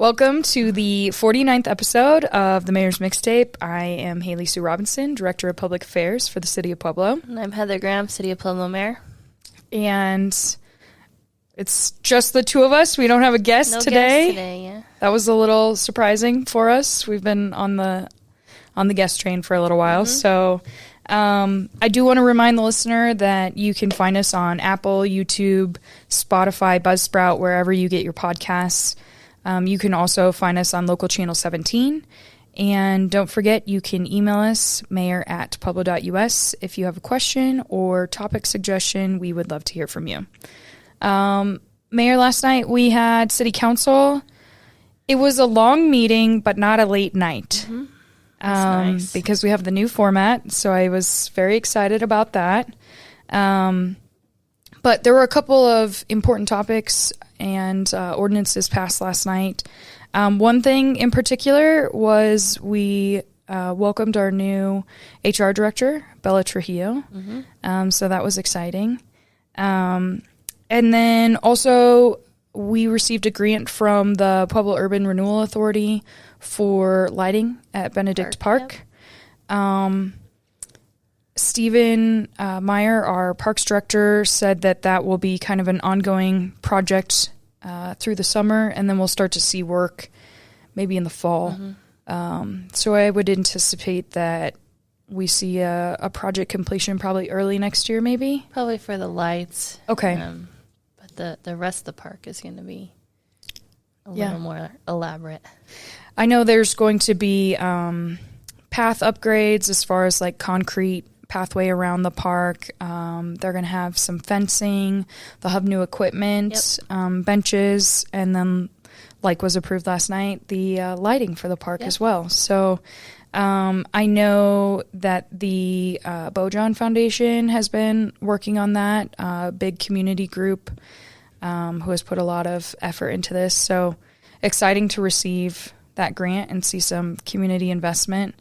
Welcome to the 49th episode of the Mayor's Mixtape. I am Haley Sue Robinson, Director of Public Affairs for the City of Pueblo. And I'm Heather Graham, City of Pueblo Mayor. And it's just the two of us. We don't have a guest today. Yeah. That was a little surprising for us. We've been on the guest train for a little while. So I do want to remind the listener that you can find us on Apple, YouTube, Spotify, Buzzsprout, wherever you get your podcasts. You can also find us on Local Channel 17. And don't forget, you can email us, mayor@pueblo.us. If you have a question or topic suggestion, we would love to hear from you. Mayor, last night we had City Council. It was a long meeting, but not a late night. Nice. Because we have the new format, so I was very excited about that. But there were a couple of important topics and ordinances passed last night. One thing in particular was we welcomed our new HR director, Bella Trujillo. So that was exciting. And then also we received a grant from the Pueblo Urban Renewal Authority for lighting at Benedict Park. Yep. Stephen Meyer, our Parks Director, said that will be kind of an ongoing project through the summer, and then we'll start to see work maybe in the fall. So I would anticipate that we see a project completion probably early next year, maybe? Probably for the lights. Okay. But the rest of the park is going to be a little more elaborate. I know there's going to be path upgrades as far as like concrete pathway around the park. They're going to have some fencing. They'll have new equipment, benches, and then, like was approved last night, the lighting for the park as well. So I know that the Bojan Foundation has been working on that, a big community group who has put a lot of effort into this. So exciting to receive that grant and see some community investment.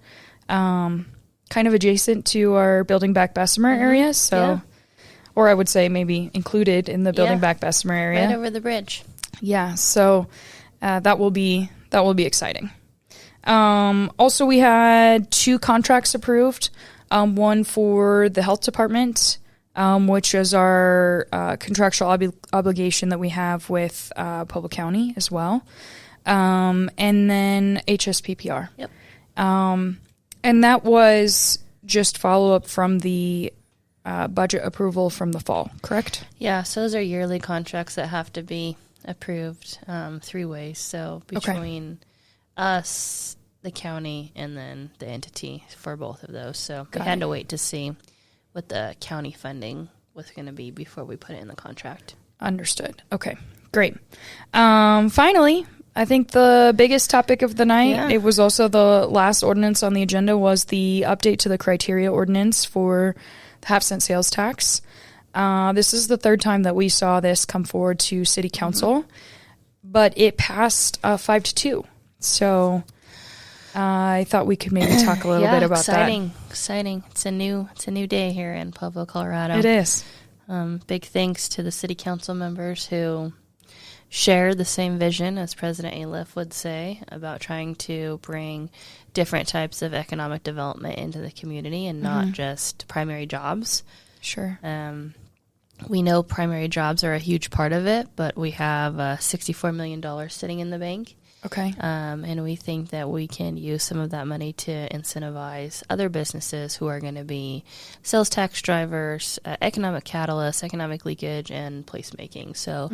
Kind of adjacent to our Building Back Bessemer area, so, or I would say maybe included in the Building Back Bessemer area. Right over the bridge. Yeah, so that will be exciting. Also, we had 2 contracts approved, one for the health department, which is our contractual obligation that we have with Pueblo County as well, and then HSPPR. Yep. And that was just follow-up from the budget approval from the fall, correct? Yeah, so those are yearly contracts that have to be approved 3 ways. So between us, the county, and then the entity for both of those. So we had to wait to see what the county funding was going to be before we put it in the contract. Understood. Okay, great. Finally, I think the biggest topic of the night, it was also the last ordinance on the agenda, was the update to the criteria ordinance for the half-cent sales tax. This is the third time that we saw this come forward to City Council, but it passed 5-2. So I thought we could maybe talk a little bit about that. Exciting. It's a new day here in Pueblo, Colorado. It is. Big thanks to the City Council members who share the same vision as President Aliff would say about trying to bring different types of economic development into the community and not just primary jobs. Sure. We know primary jobs are a huge part of it, but we have $64 million sitting in the bank. Okay. And we think that we can use some of that money to incentivize other businesses who are going to be sales tax drivers, economic catalysts, economic leakage, and placemaking. So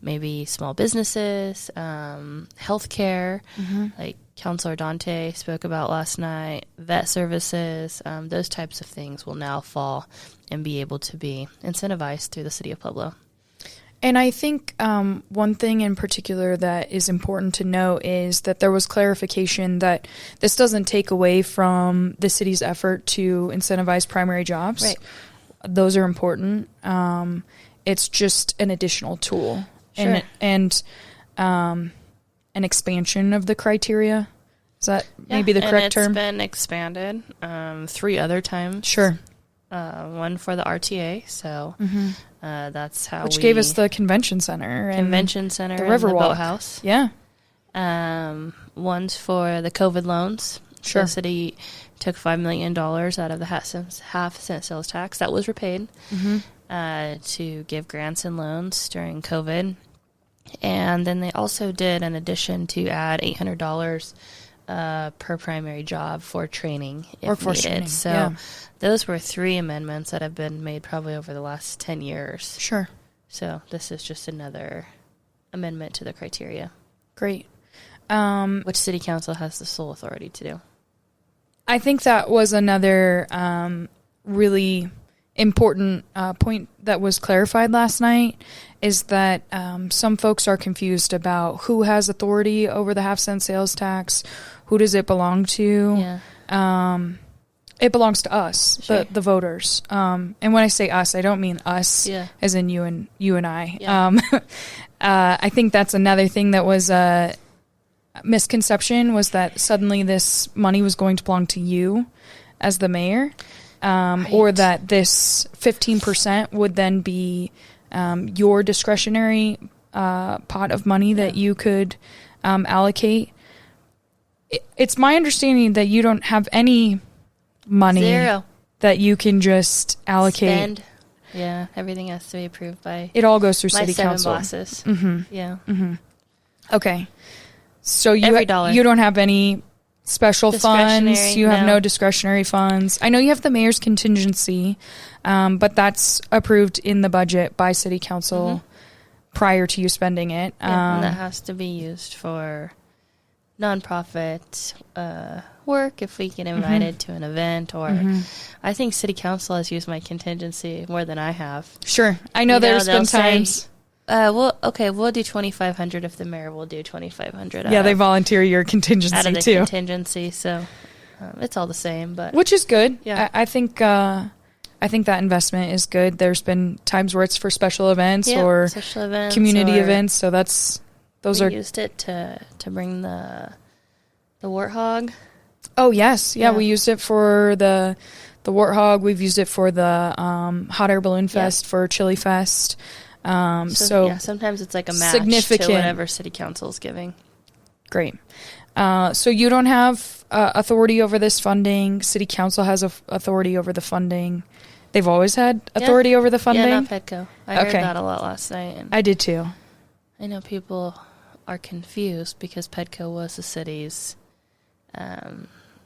maybe small businesses, healthcare, like Councilor Dante spoke about last night, vet services, those types of things will now fall and be able to be incentivized through the City of Pueblo. And I think one thing in particular that is important to note is that there was clarification that this doesn't take away from the city's effort to incentivize primary jobs. Right. Those are important. It's just an additional tool. Sure. And an expansion of the criteria. Is that maybe the correct term? It's been expanded 3 other times. Sure. One for the RTA, so that's how Which gave us the convention center. Convention center the and the Riverwalk. boathouse. Yeah. One's for the COVID loans. Sure. The city took $5 million out of the half-cent sales tax. That was repaid to give grants and loans during COVID. And then they also did, in addition, to add $800 per primary job for training if needed. Training. So those were 3 amendments that have been made probably over the last 10 years. Sure. So this is just another amendment to the criteria. Great. Which city council has the sole authority to do. I think that was another really important point that was clarified last night, is that some folks are confused about who has authority over the half-cent sales tax, who does it belong to. Yeah. It belongs to us, sure. the voters. And when I say us, I don't mean us as in you and I. Yeah. I think that's another thing that was a misconception, was that suddenly this money was going to belong to you as the mayor, right. Or that this 15% would then be your discretionary pot of money that you could allocate. It's my understanding that you don't have any money Zero. That you can just allocate. Spend. Yeah, everything has to be approved by. It all goes through city council. My 7 bosses. Mm-hmm. Yeah. Mm-hmm. Okay. So you don't have any special funds. You have no discretionary funds. I know you have the mayor's contingency, but that's approved in the budget by city council prior to you spending it. And that has to be used for nonprofit work if we get invited to an event, or I think city council has used my contingency more than I have. Sure. I know there's been times. We'll do $2,500 if the mayor will do $2,500. Yeah, they volunteer your contingency out of the too. Contingency, so it's all the same, but which is good. Yeah, I think that investment is good. There's been times where it's for special events or special events, community events, so we used it to bring the warthog. Oh yes, yeah, we used it for the warthog. We've used it for the hot air balloon fest for Chili Fest. So sometimes it's like a match to whatever city council is giving. Great. So you don't have authority over this funding. City council has authority over the funding. They've always had authority over the funding? Yeah, not Petco. I heard that a lot last night. And I did too. I know people are confused because Petco was the city's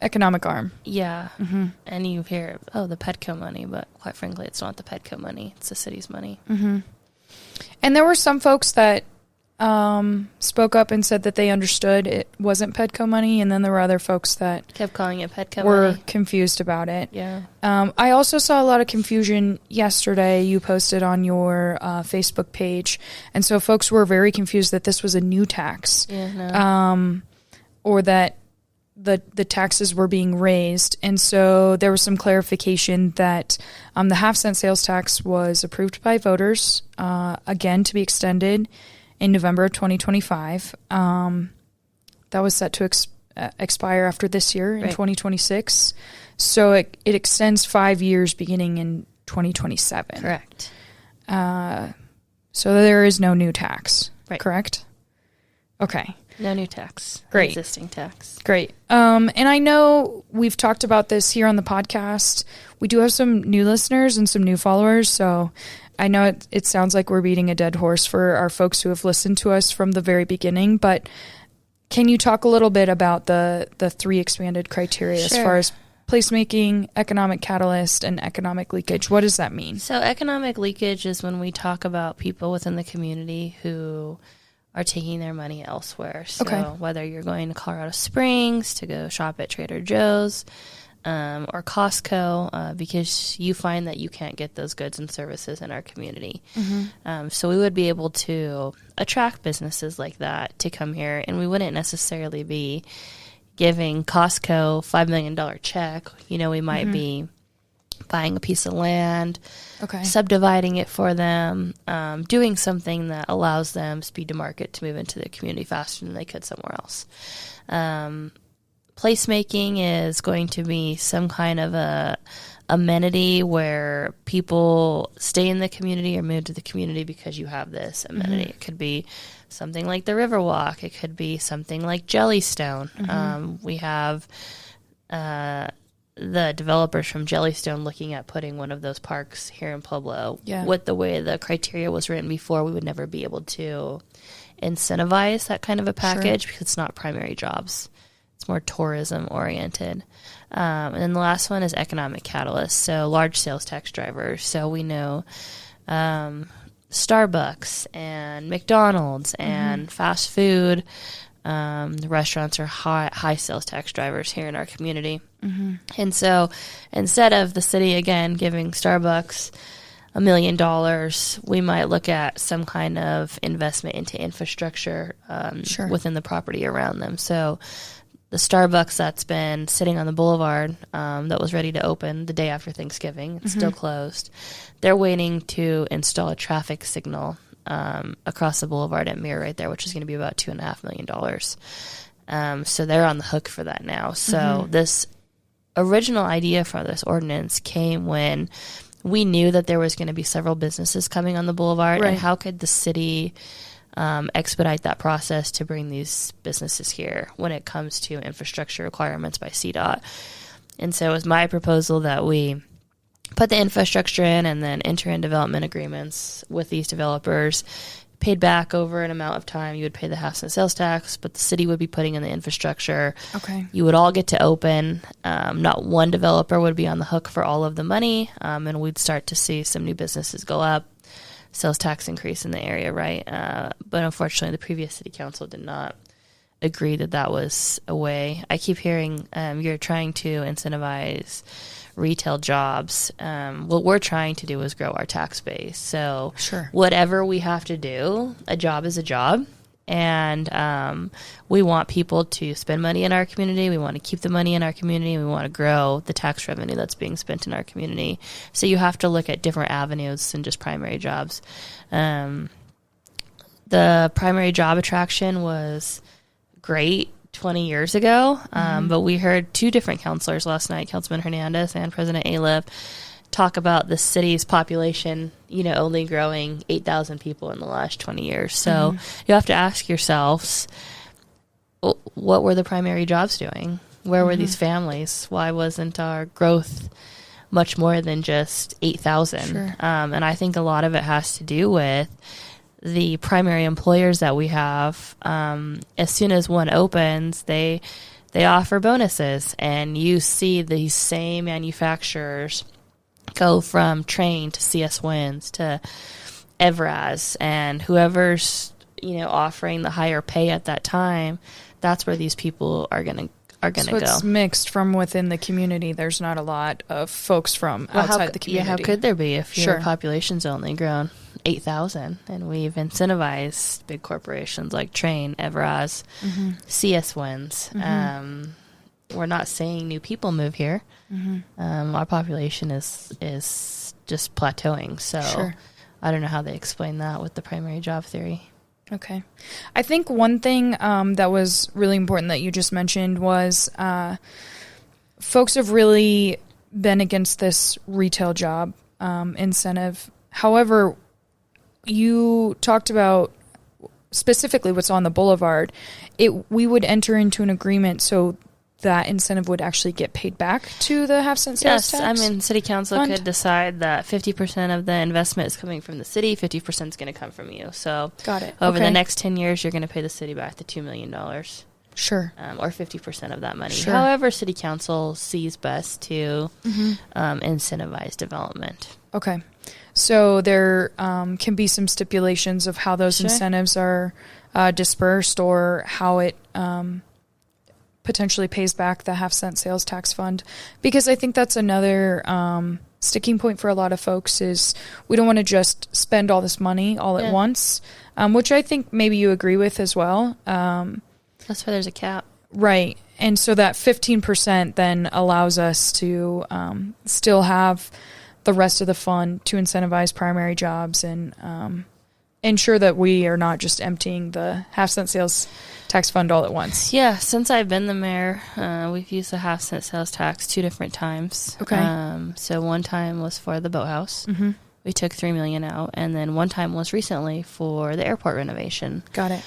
economic arm. Yeah. Mm-hmm. And you hear, the Petco money, but quite frankly, it's not the Petco money. It's the city's money. Mm-hmm. And there were some folks that spoke up and said that they understood it wasn't Petco money, and then there were other folks that kept calling it Petco were money. Confused about it. Yeah. I also saw a lot of confusion yesterday. You posted on your Facebook page, and so folks were very confused that this was a new tax, or that the taxes were being raised. And so there was some clarification that the half-cent sales tax was approved by voters, again, to be extended in November of 2025. That was set to expire after this year in 2026. So it extends 5 years beginning in 2027. Correct. So there is no new tax, correct? Okay. No new tax. Great. Existing tax. Great. And I know we've talked about this here on the podcast. We do have some new listeners and some new followers, so I know it sounds like we're beating a dead horse for our folks who have listened to us from the very beginning, but can you talk a little bit about the 3 expanded criteria as far as placemaking, economic catalyst, and economic leakage? What does that mean? So economic leakage is when we talk about people within the community who are taking their money elsewhere. So whether you're going to Colorado Springs to go shop at Trader Joe's or Costco, because you find that you can't get those goods and services in our community. Mm-hmm. So we would be able to attract businesses like that to come here, and we wouldn't necessarily be giving Costco $5 million check. We might be buying a piece of land, subdividing it for them, doing something that allows them speed to market to move into the community faster than they could somewhere else. Placemaking is going to be some kind of a amenity where people stay in the community or move to the community because you have this amenity. It could be something like the Riverwalk. It could be something like Jellystone. We have the developers from Jellystone looking at putting one of those parks here in Pueblo. With the way the criteria was written before, we would never be able to incentivize that kind of a package because it's not primary jobs. It's more tourism oriented. And then the last one is economic catalyst, so large sales tax drivers. So we know Starbucks and McDonald's and fast food the restaurants are high sales tax drivers here in our community. And so instead of the city, again, giving Starbucks $1 million, we might look at some kind of investment into infrastructure within the property around them. So the Starbucks that's been sitting on the boulevard that was ready to open the day after Thanksgiving, it's still closed. They're waiting to install a traffic signal across the boulevard at Mirror right there, which is going to be about $2.5 million. So they're on the hook for that now. So this original idea for this ordinance came when we knew that there was going to be several businesses coming on the boulevard, and how could the city expedite that process to bring these businesses here when it comes to infrastructure requirements by CDOT. And so it was my proposal that we put the infrastructure in and then enter in development agreements with these developers, paid back over an amount of time. You would pay the half-cent sales tax, but the city would be putting in the infrastructure. You would all get to open. Not one developer would be on the hook for all of the money, and we'd start to see some new businesses go up, sales tax increase in the area, right? But unfortunately, the previous city council did not agree that that was a way. I keep hearing you're trying to incentivize retail jobs. What we're trying to do is grow our tax base. So whatever we have to do, a job is a job. And we want people to spend money in our community. We want to keep the money in our community. We want to grow the tax revenue that's being spent in our community. So you have to look at different avenues than just primary jobs. The primary job attraction was great 20 years ago, but we heard two different counselors last night, Councilman Hernandez and President Aliff, talk about the city's population, only growing 8,000 people in the last 20 years. So you have to ask yourselves, what were the primary jobs doing? Where were these families? Why wasn't our growth much more than just 8,000? And I think a lot of it has to do with the primary employers that we have. As soon as one opens, they offer bonuses, and you see these same manufacturers go from Train to CS Winds to Evraz, and whoever's offering the higher pay at that time, that's where these people are gonna go. It's mixed from within the community. There's not a lot of folks from outside the community. How could there be if your population's only grown 8,000, and we've incentivized big corporations like Train, Evraz, CS Winds. We're not seeing new people move here. Our population is just plateauing. So I don't know how they explain that with the primary job theory. Okay. I think one thing that was really important that you just mentioned was folks have really been against this retail job incentive. However, you talked about specifically what's on the boulevard. We would enter into an agreement so that incentive would actually get paid back to the half-cent sales tax? Yes, I mean, city council could decide that 50% of the investment is coming from the city, 50% is going to come from you. So got it. Over the next 10 years, you're going to pay the city back the $2 million. Sure. Or 50% of that money. However, city council sees best to incentivize development. Okay. So there can be some stipulations of how those incentives are dispersed, or how it potentially pays back the half-cent sales tax fund. Because I think that's another sticking point for a lot of folks is we don't want to just spend all this money all at once, which I think maybe you agree with as well. That's why there's a cap. Right. And so that 15% then allows us to still have the rest of the fund to incentivize primary jobs and ensure that we are not just emptying the half-cent sales tax fund all at once. Yeah, since I've been the mayor, we've used the half-cent sales tax 2 different times. Okay. So one time was for the boathouse. Mm-hmm. We took $3 million out, and then one time was recently for the airport renovation. Got it.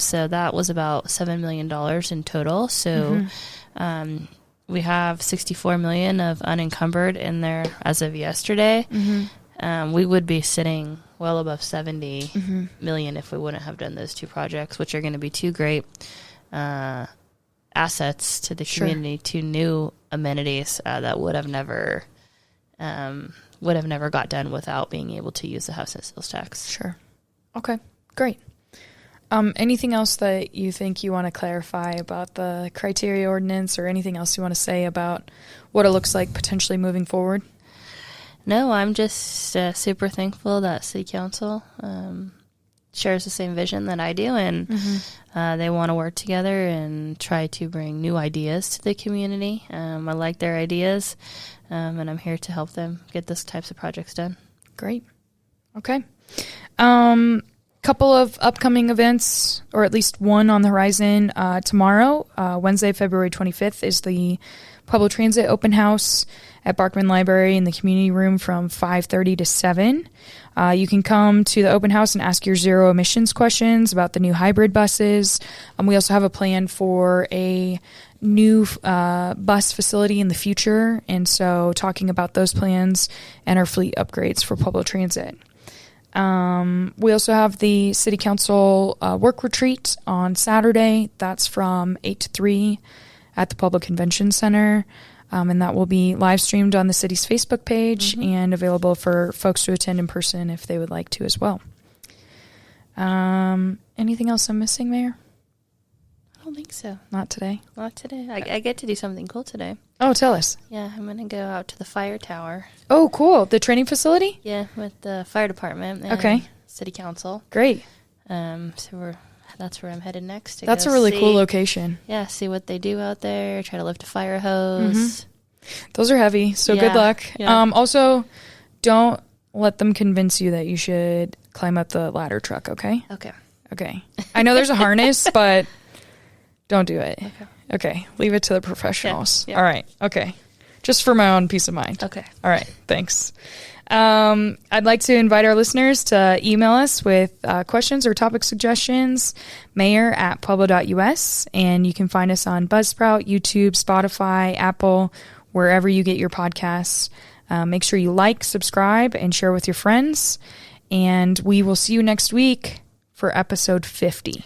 So that was about $7 million in total. So we have $64 million of unencumbered in there as of yesterday. Mm-hmm. We would be sitting well above $70 million if we wouldn't have done those 2 projects, which are going to be 2 great assets to the community, 2 new amenities that would have never got done without being able to use the half-cent sales tax. Sure. Okay, great. Anything else that you think you want to clarify about the criteria ordinance, or anything else you want to say about what it looks like potentially moving forward? No, I'm just super thankful that City Council shares the same vision that I do, and they want to work together and try to bring new ideas to the community. I like their ideas, and I'm here to help them get those types of projects done. Great. Okay. Couple of upcoming events, or at least one on the horizon. Tomorrow, Wednesday, February 25th, is the Pueblo Transit Open House at Barkman Library in the community room from 5:30 to 7. You can come to the open house and ask your zero emissions questions about the new hybrid buses. We also have a plan for a new bus facility in the future, and so talking about those plans and our fleet upgrades for Pueblo Transit. We also have the City Council work retreat on Saturday. That's from 8 to 3 at the Pueblo Convention Center. And that will be live streamed on the city's Facebook page and available for folks to attend in person if they would like to as well. Anything else I'm missing, Mayor? I don't think so. Not today? Not today. I get to do something cool today. Oh, tell us. Yeah, I'm going to go out to the fire tower. Oh, cool. The training facility? Yeah, with the fire department and City Council. Great. That's where I'm headed next. That's a really cool location. Yeah, see what they do out there, try to lift a fire hose. Those are heavy, so good luck. Yeah. Also, don't let them convince you that you should climb up the ladder truck, okay? Okay. I know there's a harness, but don't do it. Okay. Leave it to the professionals. Yeah. All right. Okay. Just for my own peace of mind. Okay. All right. Thanks. I'd like to invite our listeners to email us with questions or topic suggestions, mayor@pueblo.us, and you can find us on Buzzsprout, YouTube, Spotify, Apple, wherever you get your podcasts. Make sure you like, subscribe, and share with your friends, and we will see you next week for episode 50.